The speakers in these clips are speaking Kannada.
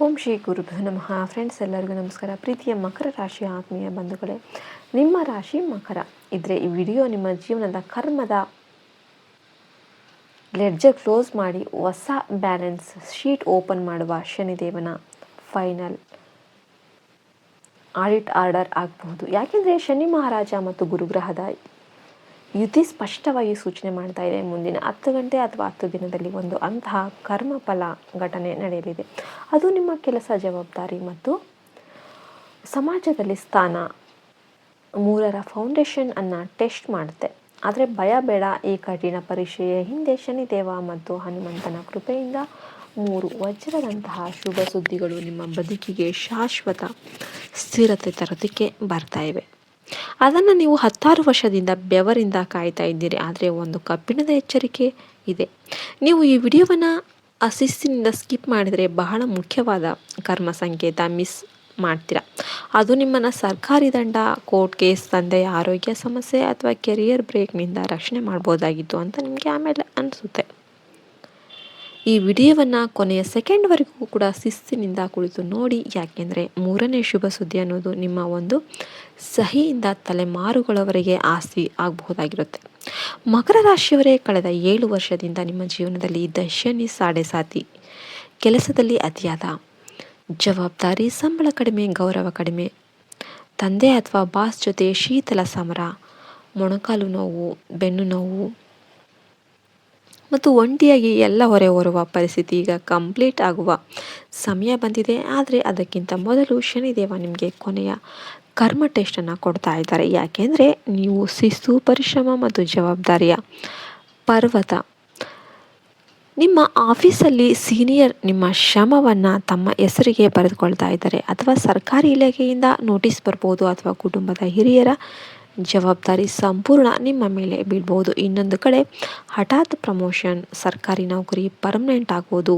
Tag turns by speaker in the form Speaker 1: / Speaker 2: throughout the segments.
Speaker 1: ಓಂ ಶ್ರೀ ಗುರುಭ್ಯೋ ನಮಃ. ಫ್ರೆಂಡ್ಸ್, ಎಲ್ಲರಿಗೂ ನಮಸ್ಕಾರ. ಪ್ರೀತಿಯ ಮಕರ ರಾಶಿಯ ಆತ್ಮೀಯ ಬಂಧುಗಳೇ, ನಿಮ್ಮ ರಾಶಿ ಮಕರ ಇದ್ದರೆ ಈ ವಿಡಿಯೋ ನಿಮ್ಮ ಜೀವನದ ಕರ್ಮದ ಲೆಡ್ಜರ್ ಕ್ಲೋಸ್ ಮಾಡಿ ಹೊಸ ಬ್ಯಾಲೆನ್ಸ್ ಶೀಟ್ ಓಪನ್ ಮಾಡುವ ಶನಿದೇವನ ಫೈನಲ್ ಆಡಿಟ್ ಆರ್ಡರ್ ಆಗಬಹುದು. ಯಾಕೆಂದರೆ ಶನಿ ಮಹಾರಾಜ ಮತ್ತು ಗುರುಗ್ರಹದ ಯುತಿ ಸ್ಪಷ್ಟವಾಗಿ ಸೂಚನೆ ಮಾಡ್ತಾ ಇದೆ. ಮುಂದಿನ 10 ಗಂಟೆ ಅಥವಾ 10 ದಿನದಲ್ಲಿ ಒಂದು ಅಂತಹ ಕರ್ಮಫಲ ಘಟನೆ ನಡೆಯಲಿದೆ. ಅದು ನಿಮ್ಮ ಕೆಲಸ, ಜವಾಬ್ದಾರಿ ಮತ್ತು ಸಮಾಜದಲ್ಲಿ ಸ್ಥಾನ 3ರ ಫೌಂಡೇಶನ್ ಅನ್ನು ಟೆಸ್ಟ್ ಮಾಡುತ್ತೆ. ಆದರೆ ಭಯ ಬೇಡ. ಈ ಕಠಿಣ ಪರೀಕ್ಷೆಯ ಹಿಂದೆ ಶನಿದೇವ ಮತ್ತು ಹನುಮಂತನ ಕೃಪೆಯಿಂದ 3 ವಜ್ರದಂತಹ ಶುಭ ಸುದ್ದಿಗಳು ನಿಮ್ಮ ಬದುಕಿಗೆ ಶಾಶ್ವತ ಸ್ಥಿರತೆ ತರೋದಕ್ಕೆ ಬರ್ತಾ ಇವೆ. ಅದನ್ನು ನೀವು 16 ವರ್ಷದಿಂದ ಬೆವರಿಂದ ಕಾಯ್ತಾ ಇದ್ದೀರಿ. ಆದರೆ ಒಂದು ಕಬ್ಬಿಣದ ಎಚ್ಚರಿಕೆ ಇದೆ. ನೀವು ಈ ವಿಡಿಯೋವನ್ನು ಶಿಸ್ತಿನಿಂದ ಸ್ಕಿಪ್ ಮಾಡಿದರೆ ಬಹಳ ಮುಖ್ಯವಾದ ಕರ್ಮ ಸಂಕೇತ ಮಿಸ್ ಮಾಡ್ತೀರಾ. ಅದು ನಿಮ್ಮನ್ನು ಸರ್ಕಾರಿ ದಂಡ, ಕೋರ್ಟ್ ಕೇಸ್, ತಂದೆಯ ಆರೋಗ್ಯ ಸಮಸ್ಯೆ ಅಥವಾ ಕೆರಿಯರ್ ಬ್ರೇಕ್ನಿಂದ ರಕ್ಷಣೆ ಮಾಡ್ಬೋದಾಗಿತ್ತು ಅಂತ ನಿಮಗೆ ಆಮೇಲೆ ಅನಿಸುತ್ತೆ. ಈ ವಿಡಿಯೋವನ್ನು ಕೊನೆಯ ಸೆಕೆಂಡ್ವರೆಗೂ ಕೂಡ ಶಿಸ್ತಿನಿಂದ ಕುಳಿತು ನೋಡಿ. ಯಾಕೆಂದರೆ 3ನೇ ಶುಭ ಸುದ್ದಿ ಅನ್ನೋದು ನಿಮ್ಮ ಒಂದು ಸಹಿಯಿಂದ ತಲೆಮಾರುಗಳವರೆಗೆ ಆಸ್ತಿ ಆಗಬಹುದಾಗಿರುತ್ತೆ. ಮಕರ ರಾಶಿಯವರೇ, ಕಳೆದ 7 ವರ್ಷದಿಂದ ನಿಮ್ಮ ಜೀವನದಲ್ಲಿ ಇದ್ದ ಶನಿ ಸಾಡೆ-ಸಾತಿ, ಕೆಲಸದಲ್ಲಿ ಅತಿಯಾದ ಜವಾಬ್ದಾರಿ, ಸಂಬಳ ಕಡಿಮೆ, ಗೌರವ ಕಡಿಮೆ, ತಂದೆ ಅಥವಾ ಬಾಸ್ ಜೊತೆ ಶೀತಲ ಸಮರ, ಮೊಣಕಾಲು ನೋವು, ಬೆನ್ನು ನೋವು ಮತ್ತು ಒಂಟಿಯಾಗಿ ಎಲ್ಲ ಹೊರೆ ಹೊರುವ ಪರಿಸ್ಥಿತಿ ಈಗ ಕಂಪ್ಲೀಟ್ ಆಗುವ ಸಮಯ ಬಂದಿದೆ. ಆದರೆ ಅದಕ್ಕಿಂತ ಮೊದಲು ಶನಿದೇವ ನಿಮಗೆ ಕೊನೆಯ ಕರ್ಮ ಟೆಸ್ಟನ್ನು ಕೊಡ್ತಾ ಇದ್ದಾರೆ. ಯಾಕೆಂದರೆ ನೀವು ಶಿಸ್ತು, ಪರಿಶ್ರಮ ಮತ್ತು ಜವಾಬ್ದಾರಿಯ ಪರ್ವತ. ನಿಮ್ಮ ಆಫೀಸಲ್ಲಿ ಸೀನಿಯರ್ ನಿಮ್ಮ ಶ್ರಮವನ್ನು ತಮ್ಮ ಹೆಸರಿಗೆ ಬರೆದುಕೊಳ್ತಾ ಇದ್ದಾರೆ, ಅಥವಾ ಸರ್ಕಾರಿ ಇಲಾಖೆಯಿಂದ ನೋಟಿಸ್ ಬರ್ಬೋದು, ಅಥವಾ ಕುಟುಂಬದ ಹಿರಿಯರ ಜವಾಬ್ದಾರಿ ಸಂಪೂರ್ಣ ನಿಮ್ಮ ಮೇಲೆ ಬೀಳ್ಬೋದು. ಇನ್ನೊಂದು ಕಡೆ ಹಠಾತ್ ಪ್ರಮೋಷನ್, ಸರ್ಕಾರಿ ನೌಕರಿ ಪರ್ಮನೆಂಟ್ ಆಗೋದು,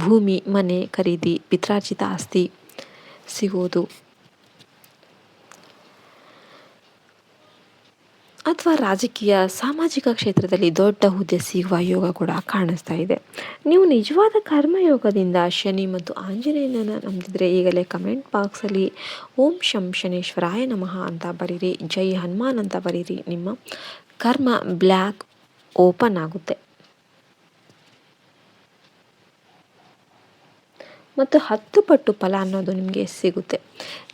Speaker 1: ಭೂಮಿ ಮನೆ ಖರೀದಿ, ಪಿತ್ರಾರ್ಜಿತ ಆಸ್ತಿ ಸಿಗೋದು, ಅಥವಾ ರಾಜಕೀಯ ಸಾಮಾಜಿಕ ಕ್ಷೇತ್ರದಲ್ಲಿ ದೊಡ್ಡ ಹುದ್ದೆ ಸಿಗುವ ಯೋಗ ಕೂಡ ಕಾಣಿಸ್ತಾ ಇದೆ. ನೀವು ನಿಜವಾದ ಕರ್ಮಯೋಗದಿಂದ ಶನಿ ಮತ್ತು ಆಂಜನೇಯನನ್ನು ನಂಬಿದ್ರೆ ಈಗಲೇ ಕಮೆಂಟ್ ಬಾಕ್ಸಲ್ಲಿ ಓಂ ಶಂ ಶನೇಶ್ವರಾಯ ನಮಃ ಅಂತ ಬರೀರಿ, ಜೈ ಹನುಮಾನ್ ಅಂತ ಬರೀರಿ. ನಿಮ್ಮ ಕರ್ಮ ಬ್ಲ್ಯಾಕ್ ಓಪನ್ ಆಗುತ್ತೆ ಮತ್ತು 10 ಪಟ್ಟು ಫಲ ಅನ್ನೋದು ನಿಮಗೆ ಸಿಗುತ್ತೆ.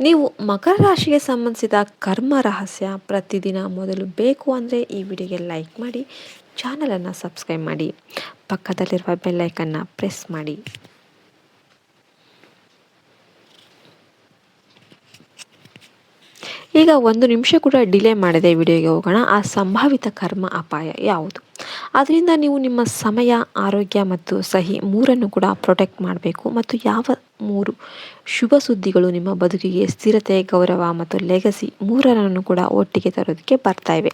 Speaker 1: ನೀವು ಮಕರ ರಾಶಿಗೆ ಸಂಬಂಧಿಸಿದ ಕರ್ಮ ರಹಸ್ಯ ಪ್ರತಿದಿನ ಮೊದಲು ಬೇಕು ಅಂದರೆ ಈ ವಿಡಿಯೋಗೆ ಲೈಕ್ ಮಾಡಿ, ಚಾನಲನ್ನು ಸಬ್ಸ್ಕ್ರೈಬ್ ಮಾಡಿ, ಪಕ್ಕದಲ್ಲಿರುವ ಬೆಲ್ಲೈಕನ್ನು ಪ್ರೆಸ್ ಮಾಡಿ. ಈಗ 1 ನಿಮಿಷ ಕೂಡ ಡಿಲೇ ಮಾಡದೆ ವಿಡಿಯೋಗೆ ಹೋಗೋಣ. ಆ ಸಂಭಾವಿತ ಕರ್ಮ ಅಪಾಯ ಯಾವುದು? ಅದರಿಂದ ನೀವು ನಿಮ್ಮ ಸಮಯ, ಆರೋಗ್ಯ ಮತ್ತು ಸಹಿ 3ನ್ನು ಕೂಡ ಪ್ರೊಟೆಕ್ಟ್ ಮಾಡಬೇಕು. ಮತ್ತು ಯಾವ 3 ಶುಭ ಸುದ್ದಿಗಳು ನಿಮ್ಮ ಬದುಕಿಗೆ ಸ್ಥಿರತೆ, ಗೌರವ ಮತ್ತು ಲೆಗಸಿ 3ರನ್ನು ಕೂಡ ಒಟ್ಟಿಗೆ ತರೋದಕ್ಕೆ ಬರ್ತಾ ಇವೆ.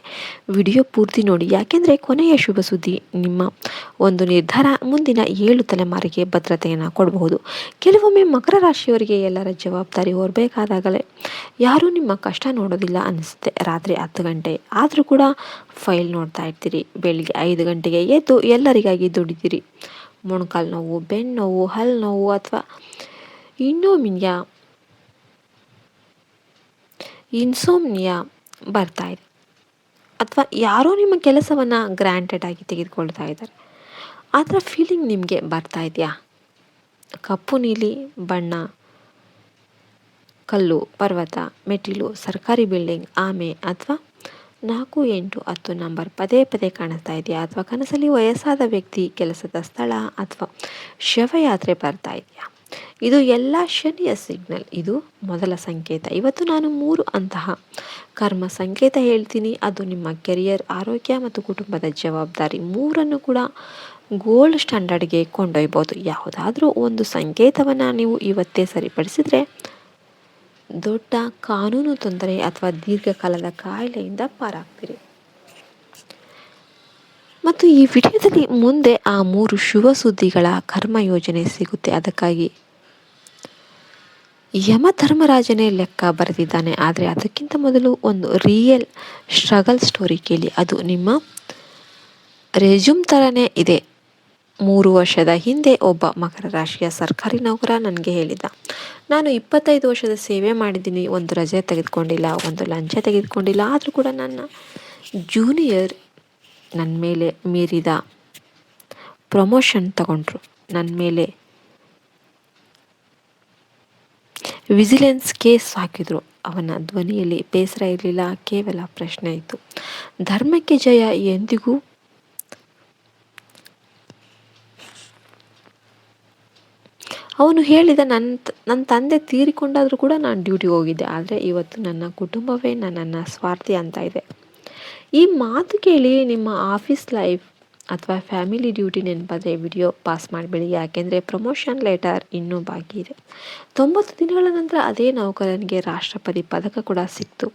Speaker 1: ವಿಡಿಯೋ ಪೂರ್ತಿ ನೋಡಿ. ಯಾಕೆಂದರೆ ಕೊನೆಯ ಶುಭ ಸುದ್ದಿ ನಿಮ್ಮ ಒಂದು ನಿರ್ಧಾರ ಮುಂದಿನ 7 ತಲೆಮಾರಿಗೆ ಭದ್ರತೆಯನ್ನು ಕೊಡಬಹುದು. ಕೆಲವೊಮ್ಮೆ ಮಕರ ರಾಶಿಯವರಿಗೆ ಎಲ್ಲರ ಜವಾಬ್ದಾರಿ ಹೊರಬೇಕಾದಾಗಲೇ ಯಾರೂ ನಿಮ್ಮ ಕಷ್ಟ ನೋಡೋದಿಲ್ಲ ಅನಿಸುತ್ತೆ. ರಾತ್ರಿ 10 ಗಂಟೆ ಆದರೂ ಕೂಡ ಫೈಲ್ ನೋಡ್ತಾ ಇರ್ತೀರಿ. ಬೆಳಿಗ್ಗೆ 5 ಗಂಟೆಗೆ ಎದ್ದು ಎಲ್ಲರಿಗಾಗಿ ದುಡಿತೀರಿ. ಮೊಣಕಾಲು ನೋವು, ಬೆನ್ನು ನೋವು, ಹಲ್ಲು ನೋವು ಅಥವಾ ಇನ್ಸೋಮ್ನಿಯಾ ಬರ್ತಾ ಇದೆ, ಅಥವಾ ಯಾರೋ ನಿಮ್ಮ ಕೆಲಸವನ್ನು ಗ್ರಾಂಟೆಡ್ ಆಗಿ ತೆಗೆದುಕೊಳ್ತಾ ಇದ್ದಾರೆ. ಆ ಥರ ಫೀಲಿಂಗ್ ನಿಮಗೆ ಬರ್ತಾ ಇದೆಯಾ? ಕಪ್ಪು ನೀಲಿ ಬಣ್ಣ, ಕಲ್ಲು, ಪರ್ವತ, ಮೆಟ್ಟಿಲು, ಸರ್ಕಾರಿ ಬಿಲ್ಡಿಂಗ್, ಆಮೆ ಅಥವಾ 4, 8, 10 ನಂಬರ್ ಪದೇ ಪದೇ ಕಾಣಿಸ್ತಾ ಇದೆಯಾ? ಅಥವಾ ಕನಸಲ್ಲಿ ವಯಸ್ಸಾದ ವ್ಯಕ್ತಿ, ಕೆಲಸದ ಸ್ಥಳ ಅಥವಾ ಶವಯಾತ್ರೆ ಬರ್ತಾ ಇದೆಯಾ? ಇದು ಎಲ್ಲ ಶನಿಯ ಸಿಗ್ನಲ್. ಇದು ಮೊದಲ ಸಂಕೇತ. ಇವತ್ತು ನಾನು 3 ಅಂತಹ ಕರ್ಮ ಸಂಕೇತ ಹೇಳ್ತೀನಿ. ಅದು ನಿಮ್ಮ ಕೆರಿಯರ್, ಆರೋಗ್ಯ ಮತ್ತು ಕುಟುಂಬದ ಜವಾಬ್ದಾರಿ 3ನ್ನು ಕೂಡ ಗೋಲ್ಡ್ ಸ್ಟ್ಯಾಂಡರ್ಡ್ಗೆ ಕೊಂಡೊಯ್ಬೋದು. ಯಾವುದಾದ್ರೂ ಒಂದು ಸಂಕೇತವನ್ನು ನೀವು ಇವತ್ತೇ ಸರಿಪಡಿಸಿದರೆ ದೊಡ್ಡ ಕಾನೂನು ತೊಂದರೆ ಅಥವಾ ದೀರ್ಘಕಾಲದ ಕಾಯಿಲೆಯಿಂದ ಪಾರಾಗ್ತೀರಿ. ಮತ್ತು ಈ ವಿಡಿಯೋದಲ್ಲಿ ಮುಂದೆ ಆ 3 ಶುಭ ಸುದ್ದಿಗಳ ಕರ್ಮ ಯೋಜನೆ ಸಿಗುತ್ತೆ. ಅದಕ್ಕಾಗಿ ಯಮಧರ್ಮರಾಜನೇ ಲೆಕ್ಕ ಬರೆದಿದ್ದಾನೆ. ಆದರೆ ಅದಕ್ಕಿಂತ ಮೊದಲು ಒಂದು ರಿಯಲ್ ಸ್ಟ್ರಗಲ್ ಸ್ಟೋರಿ ಕೇಳಿ. ಅದು ನಿಮ್ಮ ರೆಸ್ಯೂಮ್ ಥರನೇ ಇದೆ. 3 ವರ್ಷದ ಹಿಂದೆ ಒಬ್ಬ ಮಕರ ರಾಶಿಯ ಸರ್ಕಾರಿ ನೌಕರ ನನಗೆ ಹೇಳಿದ್ದ, ನಾನು 25 ವರ್ಷದ ಸೇವೆ ಮಾಡಿದ್ದೀನಿ, ಒಂದು ರಜೆ ತೆಗೆದುಕೊಂಡಿಲ್ಲ, ಒಂದು ಲಂಚ ತೆಗೆದುಕೊಂಡಿಲ್ಲ, ಆದರೂ ಕೂಡ ನನ್ನ ಜೂನಿಯರ್ ನನ್ನ ಮೇಲೆ ಮೀರಿದ ಪ್ರಮೋಷನ್ ತಗೊಂಡ್ರು. ನನ್ನ ಮೇಲೆ ವಿಜಿಲೆನ್ಸ್ ಕೇಸ್ ಹಾಕಿದ್ರು. ಅವನ ಧ್ವನಿಯಲ್ಲಿ ಬೇಸರ ಇರಲಿಲ್ಲ, ಕೇವಲ ಪ್ರಶ್ನೆ ಇತ್ತು. ಧರ್ಮಕ್ಕೆ ಜಯ ಎಂದಿಗೂ ಅವನು ಹೇಳಿದ, ನನ್ನ ತಂದೆ ತೀರಿಕೊಂಡಾದರೂ ಕೂಡ ನಾನು ಡ್ಯೂಟಿಗೆ ಹೋಗಿದ್ದೆ, ಆದರೆ ಇವತ್ತು ನನ್ನ ಕುಟುಂಬವೇ ನನ್ನನ್ನು ಸ್ವಾರ್ಥಿ ಅಂತ ಇದೆ. ಈ ಮಾತು ಕೇಳಿ ನಿಮ್ಮ ಆಫೀಸ್ ಲೈಫ್ ಅಥವಾ ಫ್ಯಾಮಿಲಿ ಡ್ಯೂಟಿ ನೆನಪಾದರೆ ವಿಡಿಯೋ ಪಾಸ್ ಮಾಡಬೇಡಿ, ಯಾಕೆಂದರೆ ಪ್ರಮೋಷನ್ ಲೆಟರ್ ಇನ್ನೂ ಬಾಕಿ ಇದೆ. 90 ದಿನಗಳ ನಂತರ ಅದೇ ನೌಕರನಿಗೆ ರಾಷ್ಟ್ರಪತಿ ಪದಕ ಕೂಡ ಸಿಕ್ತು.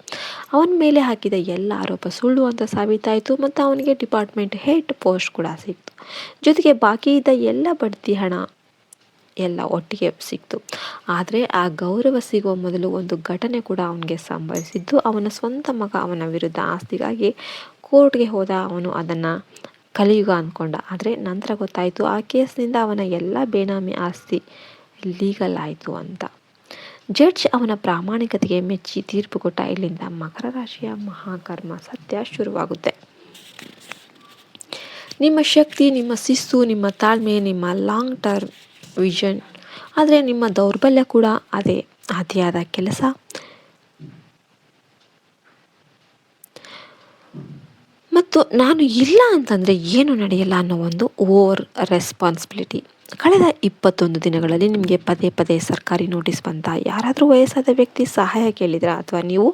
Speaker 1: ಅವನ ಮೇಲೆ ಹಾಕಿದ ಎಲ್ಲ ಆರೋಪ ಸುಳ್ಳು ಅಂತ ಸಾಬೀತಾಯಿತು ಮತ್ತು ಅವನಿಗೆ ಡಿಪಾರ್ಟ್ಮೆಂಟ್ ಹೆಡ್ ಪೋಸ್ಟ್ ಕೂಡ ಸಿಕ್ತು. ಜೊತೆಗೆ ಬಾಕಿ ಇದ್ದ ಎಲ್ಲ ಬಡ್ತಿ ಹಣ ಎಲ್ಲ ಒಟ್ಟಿಗೆ ಸಿಕ್ತು. ಆದರೆ ಆ ಗೌರವ ಸಿಗುವ ಮೊದಲು ಒಂದು ಘಟನೆ ಕೂಡ ಅವನಿಗೆ ಸಂಭವಿಸಿದ್ದು. ಅವನ ಸ್ವಂತ ಮಗ ಅವನ ವಿರುದ್ಧ ಆಸ್ತಿಗಾಗಿ ಕೋರ್ಟ್ಗೆ ಹೋದ. ಅವನು ಅದನ್ನು ಕಲಿಯುಗ ಅಂದ್ಕೊಂಡ, ಆದರೆ ನಂತರ ಗೊತ್ತಾಯಿತು ಆ ಕೇಸ್ನಿಂದ ಅವನ ಎಲ್ಲ ಬೇನಾಮಿ ಆಸ್ತಿ ಲೀಗಲ್ ಆಯಿತು ಅಂತ. ಜಡ್ಜ್ ಅವನ ಪ್ರಾಮಾಣಿಕತೆಗೆ ಮೆಚ್ಚಿ ತೀರ್ಪು ಕೊಟ್ಟ. ಇಲ್ಲಿಂದ ಮಕರ ರಾಶಿಯ ಮಹಾಕರ್ಮ ಸತ್ಯ ಶುರುವಾಗುತ್ತೆ. ನಿಮ್ಮ ಶಕ್ತಿ, ನಿಮ್ಮ ಶಿಸ್ತು, ನಿಮ್ಮ ತಾಳ್ಮೆ, ನಿಮ್ಮ ಲಾಂಗ್ ಟರ್ಮ್ ವಿಷನ್, ಆದರೆ ನಿಮ್ಮ ದೌರ್ಬಲ್ಯ ಕೂಡ ಅದೇ, ಅತಿಯಾದ ಕೆಲಸ, ಮತ್ತು ನಾನು ಇಲ್ಲ ಅಂತಂದರೆ ಏನು ನಡೆಯಲ್ಲ ಅನ್ನೋ ಒಂದು ಓವರ್ ರೆಸ್ಪಾನ್ಸಿಬಿಲಿಟಿ. ಕಳೆದ 21 ದಿನಗಳಲ್ಲಿ ನಿಮಗೆ ಪದೇ ಪದೇ ಸರ್ಕಾರಿ ನೋಟಿಸ್ ಬಂತ? ಯಾರಾದರೂ ವಯಸ್ಸಾದ ವ್ಯಕ್ತಿ ಸಹಾಯ ಕೇಳಿದ್ರ? ಅಥವಾ ನೀವು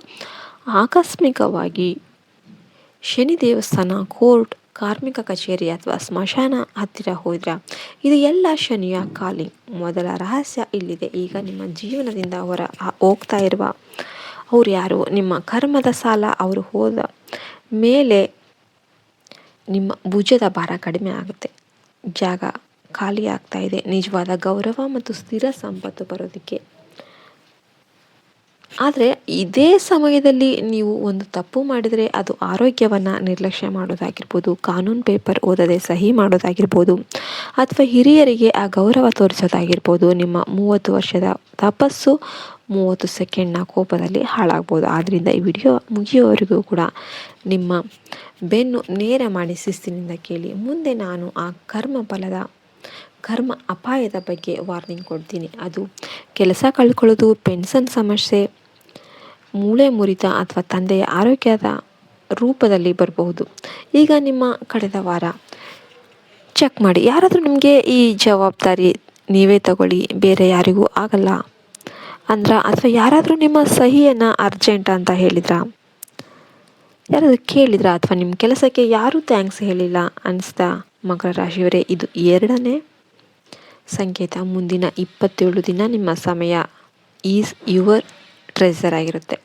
Speaker 1: ಆಕಸ್ಮಿಕವಾಗಿ ಶನಿ ದೇವಸ್ಥಾನ, ಕೋರ್ಟ್, ಕಾರ್ಮಿಕ ಕಚೇರಿ ಅಥವಾ ಸ್ಮಶಾನ ಹತ್ತಿರ ಹೋದ್ರ? ಇದು ಎಲ್ಲ ಶನಿಯ ಕಾಲಿಂಗ್. ಮೊದಲ ರಹಸ್ಯ ಇಲ್ಲಿದೆ. ಈಗ ನಿಮ್ಮ ಜೀವನದಿಂದ ಹೋಗ್ತಾ ಇರುವ ಅವ್ರು ಯಾರು? ನಿಮ್ಮ ಕರ್ಮದ ಸಾಲ. ಅವರು ಹೋದ ಮೇಲೆ ನಿಮ್ಮ ಭುಜದ ಭಾರ ಕಡಿಮೆ ಆಗುತ್ತೆ, ಜಾಗ ಖಾಲಿ ಆಗ್ತಾ ಇದೆ, ನಿಜವಾದ ಗೌರವ ಮತ್ತು ಸ್ಥಿರ ಸಂಪತ್ತು ಬರೋದಕ್ಕೆ. ಆದರೆ ಇದೇ ಸಮಯದಲ್ಲಿ ನೀವು ಒಂದು ತಪ್ಪು ಮಾಡಿದರೆ ಅದು ಆರೋಗ್ಯವನ್ನು ನಿರ್ಲಕ್ಷ್ಯ ಮಾಡೋದಾಗಿರ್ಬೋದು, ಕಾನೂನು ಪೇಪರ್ ಓದದೆ ಸಹಿ ಮಾಡೋದಾಗಿರ್ಬೋದು, ಅಥವಾ ಹಿರಿಯರಿಗೆ ಆ ಗೌರವ ತೋರಿಸೋದಾಗಿರ್ಬೋದು. ನಿಮ್ಮ 30 ವರ್ಷದ ತಪಸ್ಸು 30 ಸೆಕೆಂಡ್ನ ಕೋಪದಲ್ಲಿ ಹಾಳಾಗ್ಬೋದು. ಆದ್ದರಿಂದ ಈ ವಿಡಿಯೋ ಮುಗಿಯೋವರೆಗೂ ಕೂಡ ನಿಮ್ಮ ಬೆನ್ನು ನೇರ ಮಾಡಿ ಶಿಸ್ತಿನಿಂದ ಕೇಳಿ. ಮುಂದೆ ನಾನು ಆ ಕರ್ಮ ಅಪಾಯದ ಬಗ್ಗೆ ವಾರ್ನಿಂಗ್ ಕೊಡ್ತೀನಿ. ಅದು ಕೆಲಸ ಕಳ್ಕೊಳ್ಳೋದು, ಪೆನ್ಷನ್ ಸಮಸ್ಯೆ, ಮೂಳೆ ಮುರಿತ ಅಥವಾ ತಂದೆಯ ಆರೋಗ್ಯದ ರೂಪದಲ್ಲಿ ಬರಬಹುದು. ಈಗ ನಿಮ್ಮ ಕಳೆದ ವಾರ ಚೆಕ್ ಮಾಡಿ. ಯಾರಾದರೂ ನಿಮಗೆ ಈ ಜವಾಬ್ದಾರಿ ನೀವೇ ತಗೊಳ್ಳಿ, ಬೇರೆ ಯಾರಿಗೂ ಆಗಲ್ಲ ಅಂದ್ರ? ಅಥವಾ ಯಾರಾದರೂ ನಿಮ್ಮ ಸಹಿಯನ್ನು ಅರ್ಜೆಂಟ್ ಅಂತ ಹೇಳಿದ್ರ? ಯಾರಾದರೂ ಕೇಳಿದ್ರ? ಅಥವಾ ನಿಮ್ಮ ಕೆಲಸಕ್ಕೆ ಯಾರೂ ಥ್ಯಾಂಕ್ಸ್ ಹೇಳಿಲ್ಲ ಅನಿಸ್ತಾ? ಮಕರ ರಾಶಿಯವರೇ, ಇದು 2ನೇ ಸಂಕೇತ. ಮುಂದಿನ 27 ದಿನ ನಿಮ್ಮ ಸಮಯ ಈಸ್ ಯುವರ್ ಟ್ರೆಸರ್ ಆಗಿರುತ್ತೆ.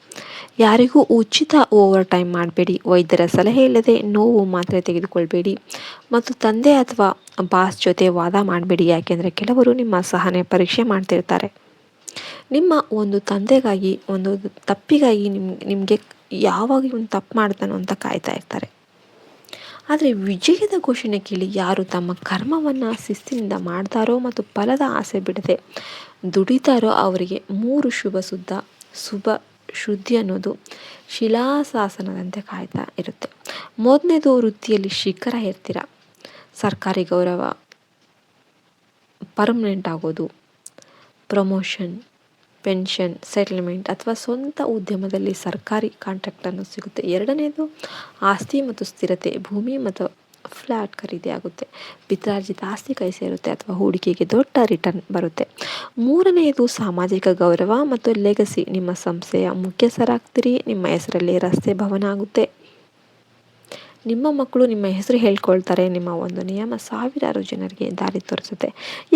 Speaker 1: ಯಾರಿಗೂ ಉಚಿತ ಓವರ್ ಟೈಮ್ ಮಾಡಬೇಡಿ. ವೈದ್ಯರ ಸಲಹೆ ಇಲ್ಲದೆ ನೋವು ಮಾತ್ರೆ ತೆಗೆದುಕೊಳ್ಬೇಡಿ. ಮತ್ತು ತಂದೆ ಅಥವಾ ಬಾಸ್ ಜೊತೆ ವಾದ ಮಾಡಬೇಡಿ, ಯಾಕೆಂದರೆ ಕೆಲವರು ನಿಮ್ಮ ಸಹನೆ ಪರೀಕ್ಷೆ ಮಾಡ್ತಿರ್ತಾರೆ. ನಿಮ್ಮ ಒಂದು ತಂದೆಗಾಗಿ, ಒಂದು ತಪ್ಪಿಗಾಗಿ ನಿಮಗೆ ಯಾವಾಗ ಇವನು ತಪ್ಪು ಮಾಡ್ತಾನೋ ಅಂತ ಕಾಯ್ತಾ ಇರ್ತಾರೆ. ಆದರೆ ವಿಜಯದ ಘೋಷಣೆ ಕೇಳಿ ಯಾರು ತಮ್ಮ ಕರ್ಮವನ್ನು ಶಿಸ್ತಿನಿಂದ ಮಾಡ್ತಾರೋ ಮತ್ತು ಫಲದ ಆಸೆ ಬಿಡದೆ ದುಡಿತಾರೋ ಅವರಿಗೆ 3 ಶುಭ ಶುದ್ಧಿ ಅನ್ನೋದು ಶಿಲಾಶಾಸನದಂತೆ ಕಾಯ್ತಾ ಇರುತ್ತೆ. ಮೊದಲನೇದು, ವೃತ್ತಿಯಲ್ಲಿ ಶಿಖರ ಇರ್ತೀರ. ಸರ್ಕಾರಿ ಗೌರವ, ಪರ್ಮನೆಂಟ್ ಆಗೋದು, ಪ್ರಮೋಷನ್, ಪೆನ್ಷನ್, ಸೆಟಲ್ಮೆಂಟ್ ಅಥವಾ ಸ್ವಂತ ಉದ್ಯಮದಲ್ಲಿ ಸರ್ಕಾರಿ ಕಾಂಟ್ರಾಕ್ಟನ್ನು ಸಿಗುತ್ತೆ. 2ನೇದು, ಆಸ್ತಿ ಮತ್ತು ಸ್ಥಿರತೆ, ಭೂಮಿ ಮತ್ತು ಫ್ಲ್ಯಾಟ್ ಖರೀದಿ ಆಗುತ್ತೆ. ಪಿತ್ರಾರ್ಜಿತ ಆಸ್ತಿ ಕೈ ಸೇರುತ್ತೆ ಅಥವಾ ಹೂಡಿಕೆಗೆ ದೊಡ್ಡ ರಿಟರ್ನ್ ಬರುತ್ತೆ. 3ನೇದು, ಸಾಮಾಜಿಕ ಗೌರವ ಮತ್ತು ಲೆಗಸಿ, ನಿಮ್ಮ ಸಂಸ್ಥೆಯ ಮುಖ್ಯಸ್ಥರಾಗ್ತೀರಿ. ನಿಮ್ಮ ಹೆಸರಲ್ಲಿ ರಸ್ತೆ, ಭವನ ಆಗುತ್ತೆ. ನಿಮ್ಮ ಮಕ್ಕಳು ನಿಮ್ಮ ಹೆಸರು ಹೇಳ್ಕೊಳ್ತಾರೆ. ನಿಮ್ಮ ಒಂದು ನಿಯಮ ಸಾವಿರಾರು ಜನರಿಗೆ ದಾರಿ ತೋರಿಸುತ್ತೆ.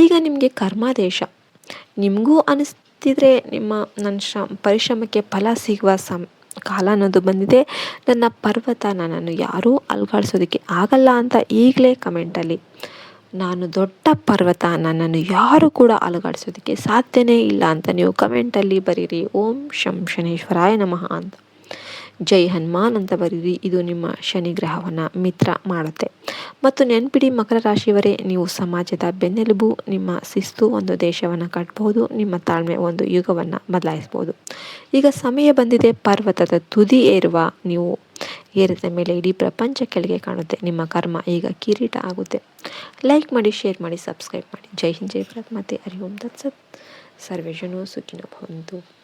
Speaker 1: ಈಗ ನಿಮಗೆ ಕರ್ಮಾದೇಶ. ನಿಮಗೂ ಅನಿಸ್ತಿದ್ರೆ ನನ್ನ ಪರಿಶ್ರಮಕ್ಕೆ ಫಲ ಸಿಗುವ ಕಾಲ ಅನ್ನೋದು ಬಂದಿದೆ. ನನ್ನ ಪರ್ವತ, ನನ್ನನ್ನು ಯಾರೂ ಅಲ್ಗಾಡಿಸೋದಕ್ಕೆ ಆಗಲ್ಲ ಅಂತ ಈಗಲೇ ಕಮೆಂಟಲ್ಲಿ, ನಾನು ದೊಡ್ಡ ಪರ್ವತ, ನನ್ನನ್ನು ಯಾರು ಕೂಡ ಅಲುಗಾಡಿಸೋದಕ್ಕೆ ಸಾಧ್ಯನೇ ಇಲ್ಲ ಅಂತ ನೀವು ಕಮೆಂಟಲ್ಲಿ ಬರೀರಿ. ಓಂ ಶಂ ಶನೇಶ್ವರಾಯ ನಮಃ ಅಂತ. ಜೈ ಹನುಮಾನ್ ಅಂತ ಬರೀರಿ. ಇದು ನಿಮ್ಮ ಶನಿ ಗ್ರಹವನ್ನು ಮಿತ್ರ ಮಾಡುತ್ತೆ. ಮತ್ತು ನೆನ್ಪಿಡಿ ಮಕರ ರಾಶಿಯವರೇ, ನೀವು ಸಮಾಜದ ಬೆನ್ನೆಲುಬು. ನಿಮ್ಮ ಶಿಸ್ತು ಒಂದು ದೇಶವನ್ನು ಕಟ್ಟಬಹುದು, ನಿಮ್ಮ ತಾಳ್ಮೆ ಒಂದು ಯುಗವನ್ನು ಬದಲಾಯಿಸ್ಬೋದು. ಈಗ ಸಮಯ ಬಂದಿದೆ ಪರ್ವತದ ತುದಿ ಏರುವ. ನೀವು ಏರಿದ ಮೇಲೆ ಇಡೀ ಪ್ರಪಂಚ ಕೆಳಗೆ ಕಾಣುತ್ತೆ. ನಿಮ್ಮ ಕರ್ಮ ಈಗ ಕಿರೀಟ ಆಗುತ್ತೆ. ಲೈಕ್ ಮಾಡಿ, ಶೇರ್ ಮಾಡಿ, ಸಬ್ಸ್ಕ್ರೈಬ್ ಮಾಡಿ. ಜೈ ಹಿಂದ್, ಜೈ ಭಾರತ್ ಮಾತೆ. ಹರಿ ಓಂ ತತ್ಸತ್. ಸರ್ವೇ ಜನೋ ಸುಖಿನೋ ಭವಂತು.